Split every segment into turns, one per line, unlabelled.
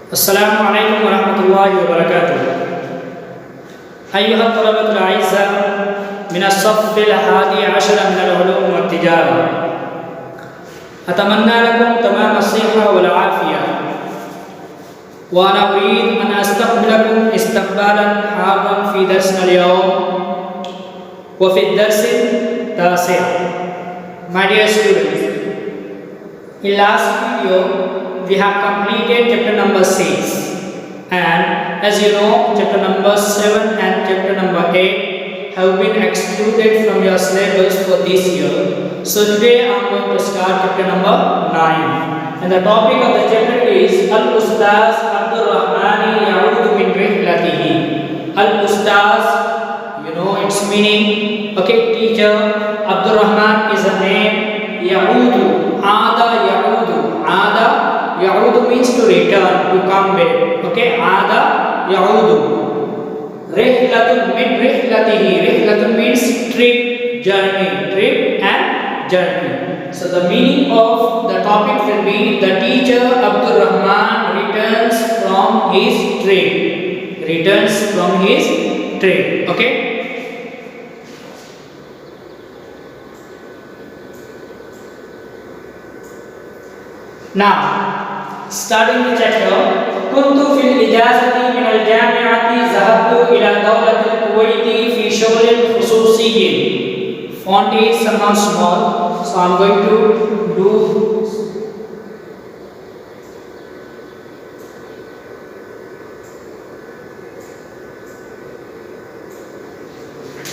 अस्सलामु अलैकुम वरहमतुल्लाहि वबरकातुह। अय्युहा तलबतुल अइज़्ज़ा मिनस सफ़्फ़िल हादी अशर मिनल उलूम वत्तिजारा। अतमन्ना लकुम तमाम अस्सिहा वल आफिया व अना उरीद अन अस्तक़बिलकुम इस्तक़बालन हाज़िन फ़ी दर्सिनल यौम व फ़ी दर्सित तासिअ। My dear students, in last video we have completed chapter number 6, and as you know, chapter number 7 and chapter number 8 have been excluded from your syllabus for this year. So today I am going to start chapter number 9, and the topic of the chapter is Al-Ustaz Abdur Rahmani Ya'udu min Rihlatihi. Al-Ustaz, you know its meaning. Okay, teacher. Abdur Rahman is a name. Ya'udu, Ada Ya'udu. Ada Ya'udu means to return, to come back. Okay, Ada Ya'udu. Rihlatun min rihlatihi. Rihlatun means trip, journey, trip and journey. So the meaning of the topic will be the teacher Abdur Rahman returns from his trip. Returns from his trip. Okay. Now, starting the chapter, kuntu fil ijazati min al-jami'ati zahabtu ila dawlat al-Kuwaiti fi shughlin khususiyyin. Font is somehow small, so I am going to do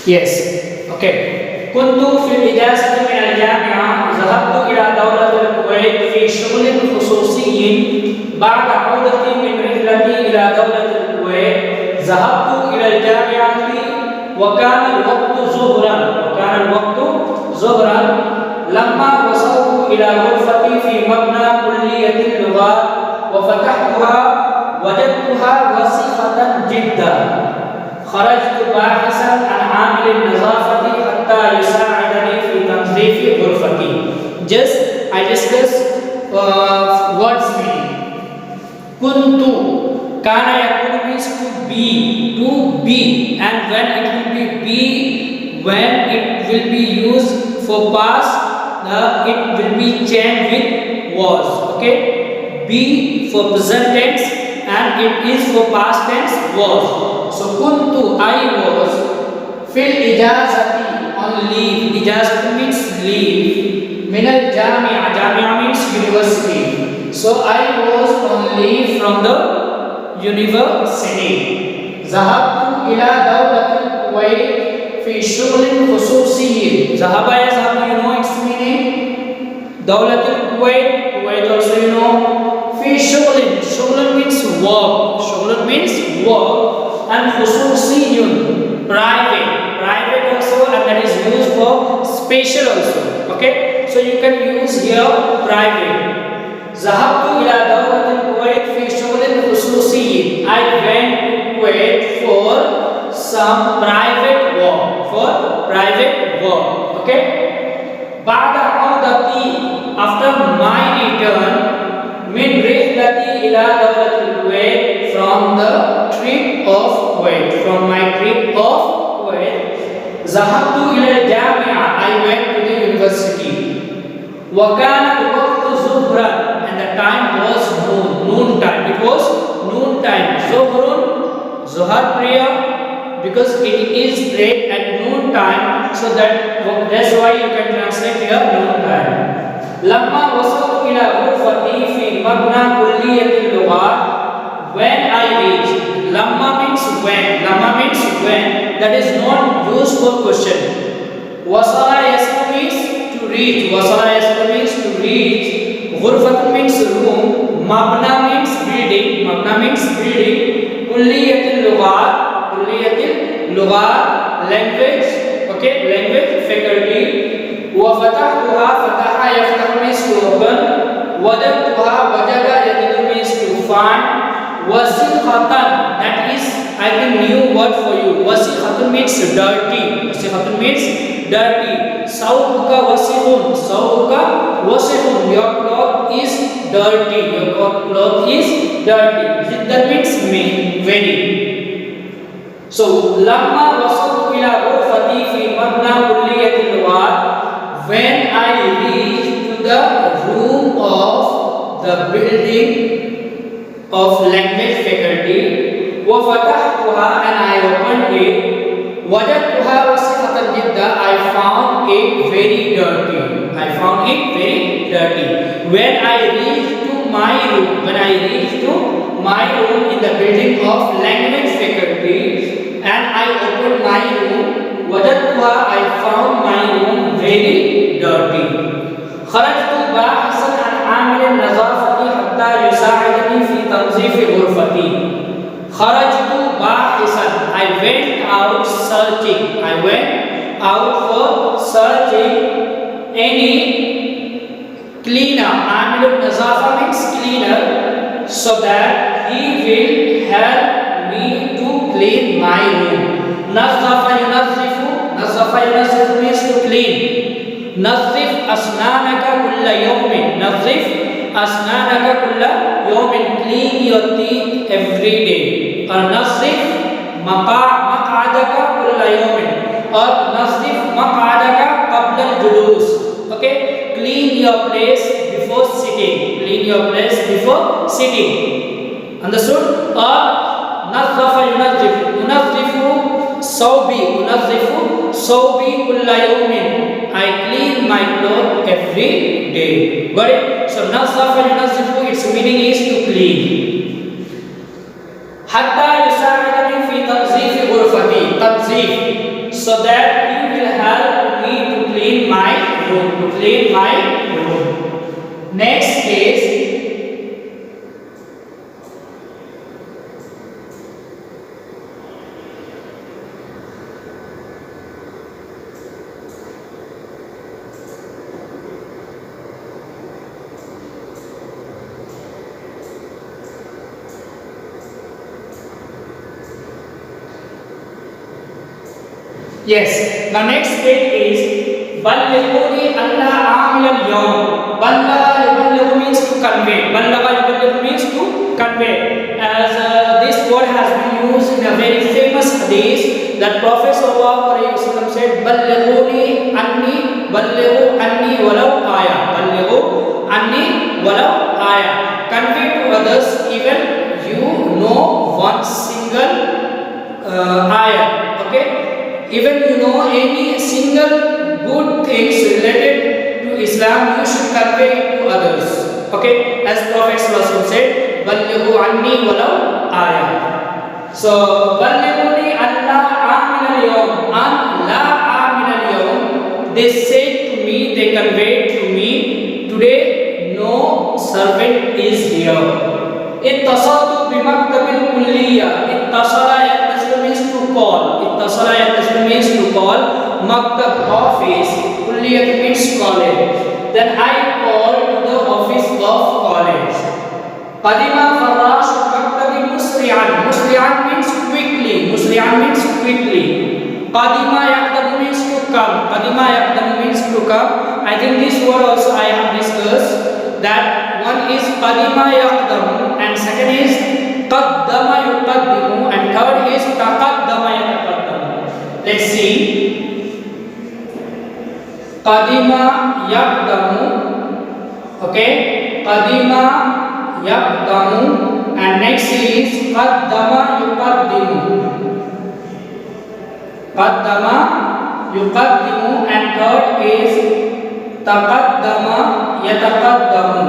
yes. Okay. Kuntu fil ijazati min al-jami'a zahabtu ila dawlat al-Kuwait fi shughlin khususiyyin ba'da 'awdati min rihlati ila dawlat al-Kuwait zahabtu ila al-jami'ati wa kana al-waqtu zuhran lamma wasaltu ila ghurfati fi mabna kulliyati al-lughat wa fatahtuha wajadtuha wasikhatan jiddan kharajtu bahisan an 'amil an-nazafati hatta yusa'idani fi tanzifi ghurfati. Just I discuss words meaning. Kuntu, kana yakunu means to be, and when it will be when it will be used for past, it will be changed with was. Okay, be for present tense and it is for past tense was. So kuntu, I was, fil ijazati, on leave. Ijazati means leave. Minal Jamia, Jamia means university. So I was on leave from the university. Zahabtu ila dawlatil Kuwait fi shughlin khususiyyin. Zahaba ya zahab, you know its meaning. Dawlatil Kuwait, Kuwait also you know. Fi shughlin, shughlin means work. Shughlin means work. And khususiyyun, private. Private also, and that is used for special also. Okay. So you can use here private. Zahabtu ila dawlat al-Kuwait fi shughlin khususiyyin. I went to Kuwait for some private work. Okay. Ba'da 'awdati, after my return, min rihlati ila dawlat al-Kuwait, from the trip of Kuwait, from my trip of Kuwait. Zahabtu ila al-Jamia, I went to the university. Wakana al-waqtu zuhran, and the time was noon time. It was noon time. Zuhrun, zuhar prayer, because it is prayed at noon time. So that's why you can translate here noon time. Lamma wasaltu ila ghurfati fi mabna kulliyati al-lughat, when I reached. Lamma means when. Lamma means when. That is not used for question. Wasala yaslu means to reach. Wasala yaslu means to reach. Ghurfat means room. Mabna means building. Mabna means building. Kulliyatil lughat, language. Okay, language faculty. Wa fatahtuha, fataha yaftah means to open. Wajadtuha, wajada yajidu means to find. Wasikhatan, that is I think new word for you. Wasikhatun means dirty. Wasikhatun means dirty. Saubuka wasikhun. Saubuka wasikhun. Your cloth is dirty. Your cloth is dirty. Jiddan means very. So lamma wasaltu ila ghurfati fi mabna kulliyatil lughat, when I reached to the room of the building of language faculty, wa fatahtuha, and I opened it, wajadtuha wasikhatan jidda, I found it very dirty. When I reached to my room in the building of language faculty, and I opened my room, wajadtuha, I found my room very dirty. Kharajtu bahisan an amil an-nazafati hatta yusa'idani fi tanzif ghurfati. Kharajtu bahisan, I went out searching. For searching any cleaner. Amil an-nazafa means cleaner, so that he will help me to clean my room. Nazafa yunazzifu means to clean. Nazif asnanaka kulla yawmin. Clean your teeth every day. Or nazif maq'adaka kulla yawmin, or nazif maq'adaka qabla al-julus. Okay, clean your place before sitting. Understood? Or nazafa yunazzifu sawbi kulla yawmin, I clean my clothes every day. Got it? So nazafa yunazzifu, its meaning is to clean. Hatta yusa'idani fi tanzif ghurfati, so that he will help me to clean my room. Next is yes. The next bit is ballighuni alla amil al-yawm. Ballighu means to convey. Ballighu means to convey. As this word has been used in a very famous hadith that Prophet sallallahu alaihi wasallam said, ballighu anni walau aya. Convey to others even you know one single ayah. Okay, even you know any single good things related to Islam, you should convey it to others. Okay, as Prophet sallallahu alaihi wasallam said, ballighu anni walau aya. So ballighuni alla amil al-yawm, they said to me, they conveyed to me, today no servant is here. Ittasaltu bi maktabil kulliyah. Ittasala means to call. Maktab office, kulliyah means college. Then I called to the office of college. Qadima farash maktabi musri'an means quickly. Qadima yaqdamu means to come. I think this word also I have discussed, that one is qadima yaqdamu and second is qaddama yuqaddimu and third is taqaddama yataqaddamu. Let's see. Qadima yaqdamu, okay, qadima yaqdamu, and next is qaddama yuqaddimu, and third is taqaddama yataqaddamu.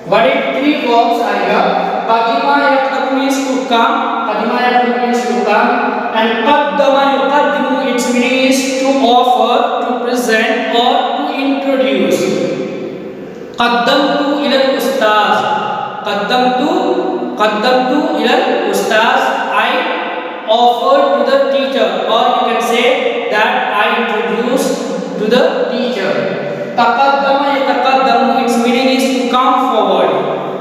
What is three verbs are here? Qadima yaqdamu means to come, and qaddama yuqaddimu, its meaning is to offer, to present, or to introduce. Qaddamtu ila al-ustaz. I offered to the teacher, or you can say that I introduced to the teacher. Taqaddama yataqaddamu, its meaning is to come forward.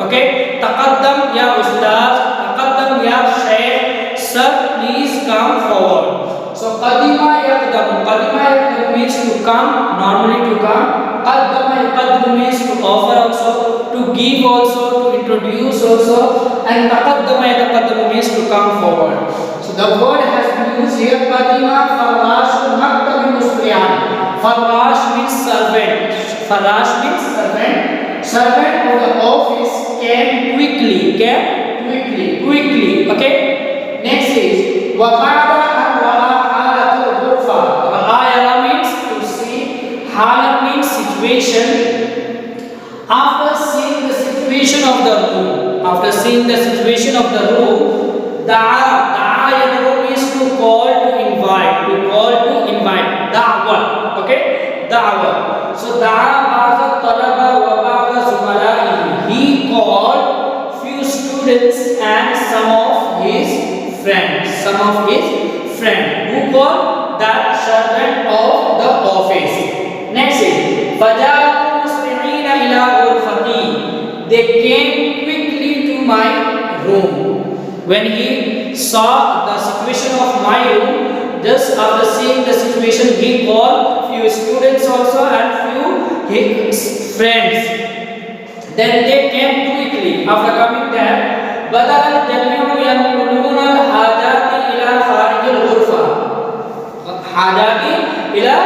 Okay, taqaddam ya ustaz, taqaddam ya shaykh, sir, please come forward. So qadima yaqdamu means to come, normally to come. Qaddama yaqaddamu means to offer also. to give also, to introduce also, and taqaddama yataqaddamu means to come forward. So the word has been used here. Qadima farashul maktabi musliyan. Farash means servant. Farash means servant. Servant of the office came quickly. Quickly. Okay. Next is waqada and wala halatul ghurfa. Ra'a means to see. Halat means situation. After seeing the situation of the room, da'a yad'u means to call, to invite. Da'wa. Okay. Da'wa. So da'a ba'da talaba wa ba'da zumala'ihi. He called few students and some of his friends. Who called? That servant of the office. Next is faja'u musli'ina ila ghurfati. They came quickly to my room. When he saw the situation of my room, just after seeing the situation, he called few students also and few his friends. Then they came quickly. After coming there, badal al-jami'u yanquluna al-hajati ila kharij al-ghurfa. Hajati ila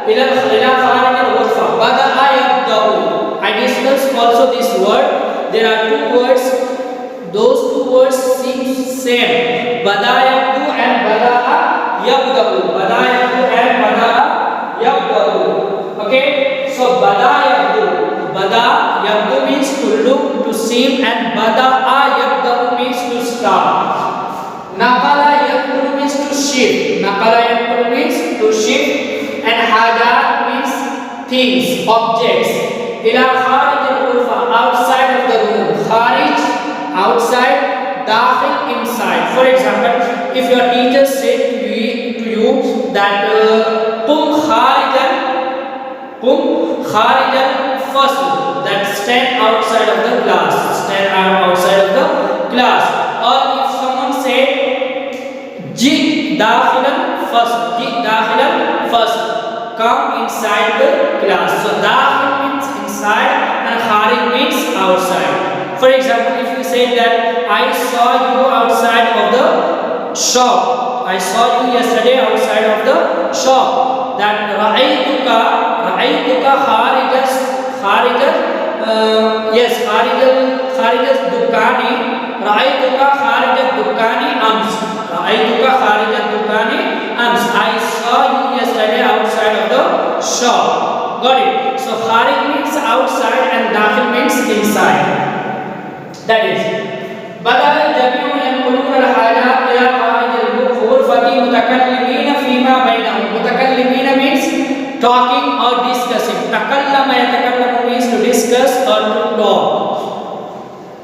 kharij al-ghurfa. Bada'a yabda'u. I discussed also this word. There are two words. Those two words seem same. Bada'a yabdu and bada'a yabda'u. Okay. So bada'a yabdu means to look, to see, and bada'a yabda'u means to start. Naqala yabdu means to shift. And hajat means things, objects. Ila kharij al-ghurfa, outside of the room. Kharij, outside. Dakhil, inside. For example, if your teacher said to you that qum kharijan fasl, that stand outside of the class. Or if someone said ji dakhilan fasl, come inside the class. So dakhil means inside and kharij means outside. For example, if you say that I saw you outside of the shop, I saw you yesterday outside of the shop, that ra'aytuka kharijas dukani, ra'aytuka kharijas dukani ams. I saw you yesterday outside of the shop. Got it? So kharij means outside and dakhil means inside. That is badal al-jami'u yanquluna al-hajat ila kharij al-ghurfati mutakallimina fima bainahum. Mutakallimina means talking or discussing. Takallama yatakallamu means to discuss or to talk.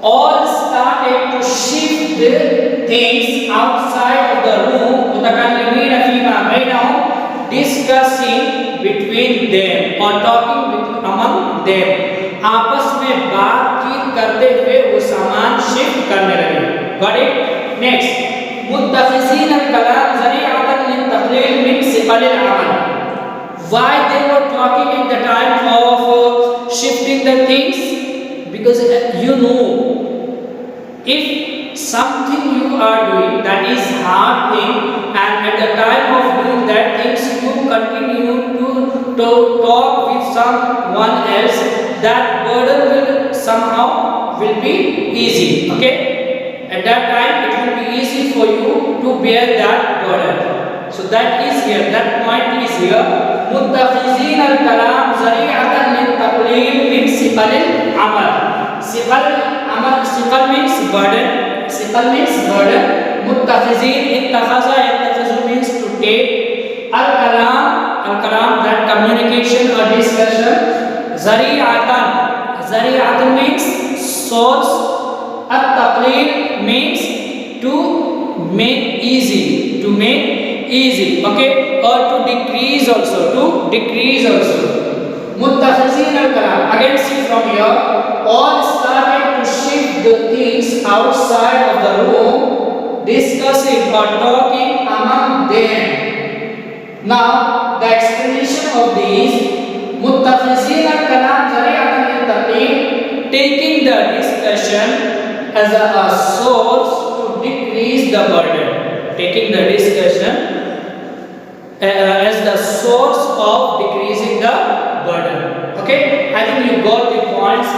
All started to shift the things outside of the room. Mutakallimina fima bainahum, discussing between them or talking among them. आपस में बातचीत करते हुए वो सामान shift करने लगे. Got it? Next, मुत्तखिज़ीन al-kalam ज़रीअतन लित-तक़लील min सिक़ल al-amal. Why they were talking in the time of shifting the things? Because you know, if something you are doing that is hard thing, and at the time of doing that things you continue to talk with someone else, that burden will somehow be easy. Okay, at that time it will be easy for you to bear that burden. So that is here, that point is here. Muttakhizin al-kalam zari'atan lit-taqlil min siqal al-amal. Siqal means burden. Muttakhizin, ittakhaza yattakhizu means to take. Al-kalam, that communication or discussion. Zari'atan means source. At-taqlil means to make easy. Okay, or to decrease also. Muttakhizin al-kalam, again see from here, all started to shift the things outside of the room, discussing or talking among them. Now the explanation of these, muttakhizin al-kalam zari'atan lit-taqlil, taking the discussion as a source to decrease the burden. Taking the discussion as the source of decreasing the burden. Okay, I think you got the points.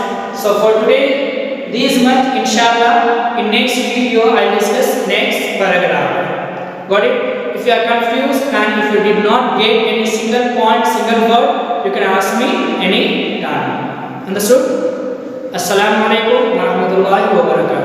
So for today, this much. Inshallah, in next video I'll discuss next paragraph. Got it? If you are confused and if you did not get any single point, single word, you can ask me any time. Understood? Assalamu alaikum wa rahmatullahi wa barakatuh.